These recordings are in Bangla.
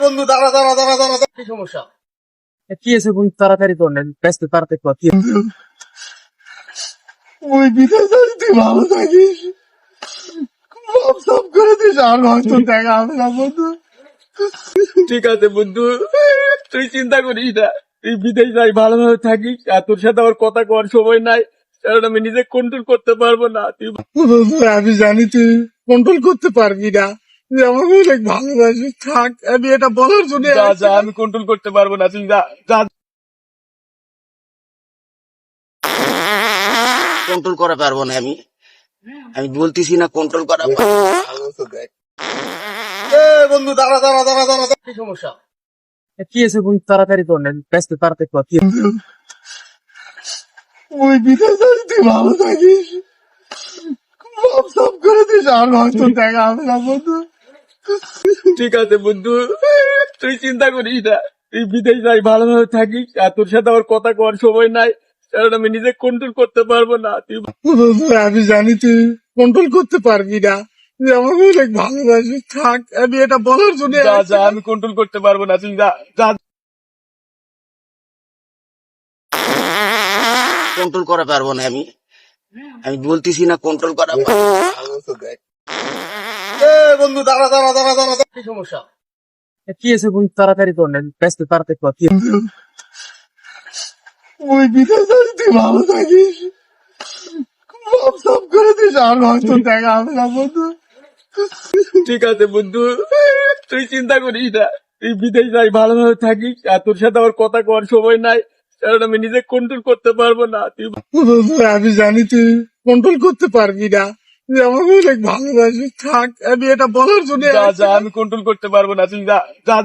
বন্ধু দাঁড়া দাঁড়া দাঁড়া দাঁড়া কি সমস্যা? কি আছে বন্ধু, তাড়াতাড়ি তো নেন, ব্যস্ত তাড়াতাড়ি কর। কি ওই বিদেশ যদি তুই ভালো থাকিস সব সব করে দিস আর হয়তো দেখা হবে না বন্ধু। ঠিক আছে বন্ধু, তুই চিন্তা করিস না, তুই বিদেশ যাই ভালোভাবে থাকিস। আর তোর সাথে আমার কথা কর সময় নাই, কারণ আমি নিজে কন্ট্রোল করতে পারবো না। তুই বন্ধু, আমি জানি তুই কন্ট্রোল করতে পারবি না, তুই আমাকে অনেক ভালোবাসিস। থাক, আমি এটা বলার জন্য যা যা, আমি কন্ট্রোল করতে পারবো না, তুই যা যা। কন্ট্রোল করা পারবো না আমি আমি বলতেছি না কন্ট্রোল করা বন্ধু দাঁড়া দাঁড়া দাঁড়া দাঁড়া কি সমস্যা? কি আছে বন্ধু, তাড়াতাড়ি তো নেন, ব্যস্ত তাড়াতাড়ি কর। কি ওই বিদেশ যদি তুই ভালো থাকিস সব সব করে দিস আর হয়তো দেখা হবে না বন্ধু। ঠিক আছে বন্ধু, তুই চিন্তা করিস না, তুই বিদেশ যাই ভালোভাবে থাকিস। আর তোর সাথে আমার কথা কর সময় নাই, কারণ আমি নিজে কন্ট্রোল করতে পারবো না। তুই বন্ধু, আমি জানি তুই কন্ট্রোল করতে পারবি না, তুই আমাকে অনেক ভালোবাসিস। থাক, আমি এটা বলার জন্য যা যা, আমি কন্ট্রোল করতে পারবো না, তুই যা যা। কন্ট্রোল করা পারবো না আমি আমি বলতেছি না কন্ট্রোল করা বন্ধু দাঁড়া দাঁড়া দাঁড়া দাঁড়া কি সমস্যা? কি আছে বন্ধু, তাড়াতাড়ি তো নেন, ব্যস্ত তাড়াতাড়ি কর। কি ওই বিদেশ যদি তুই ভালো থাকিস সব সব করে দিস আর হয়তো দেখা হবে না বন্ধু। ঠিক আছে বন্ধু, তুই চিন্তা করিস না, তুই বিদেশ যাই ভালোভাবে থাকিস। আর তোর সাথে আমার কথা কর সময় নাই, কারণ আমি নিজে কন্ট্রোল করতে পারবো না। তুই বন্ধু, আমি জানি তুই কন্ট্রোল করতে পারবি না, তুই আমাকে অনেক ভালোবাসিস। থাক, আমি এটা বলার জন্য যা যা, আমি কন্ট্রোল করতে পারবো না, তুই যা যা।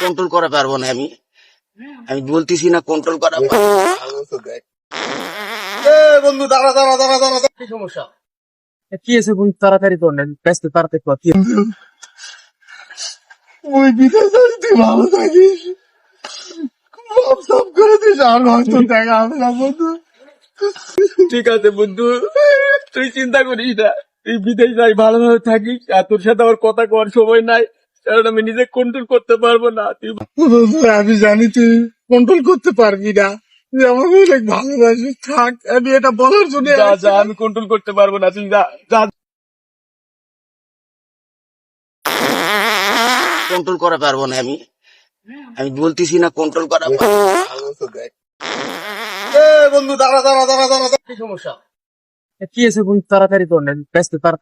কন্ট্রোল করা পারবো না আমি আমি বলতেছি না কন্ট্রোল করা বন্ধু দাঁড়া দাঁড়া দাঁড়া দাঁড়া কি সমস্যা? কি আছে বন্ধু, তাড়াতাড়ি তো নেন, ব্যস্ত তাড়াতাড়ি কর। কি ওই বিদেশ যদি তুই ভালো থাকিস সব সব করে দিস আর হয়তো দেখা হবে না বন্ধু। ঠিক আছে বন্ধু, তুই চিন্তা করিস না, তুই বিদেশ যাই ভালোভাবে থাকিস। আর তোর সাথে আমার কথা কর সময় নাই, কারণ আমি নিজে কন্ট্রোল করতে পারবো না। তুই বন্ধু, আমি জানি তুই কন্ট্রোল করতে পারবি না, তুই আমাকে অনেক ভালোবাসিস। থাক, আমি এটা বলার জন্য যা যা, আমি কন্ট্রোল করতে পারবো না, তুই যা যা। কন্ট্রোল করা পারবো না আমি আমি বলতেছি না কন্ট্রোল করা বন্ধু দাঁড়া দাঁড়া দাঁড়া দাঁড়া কি সমস্যা? কি আছে বন্ধু, তাড়াতাড়ি তো নেন, ব্যস্ত তাড়াতাড়ি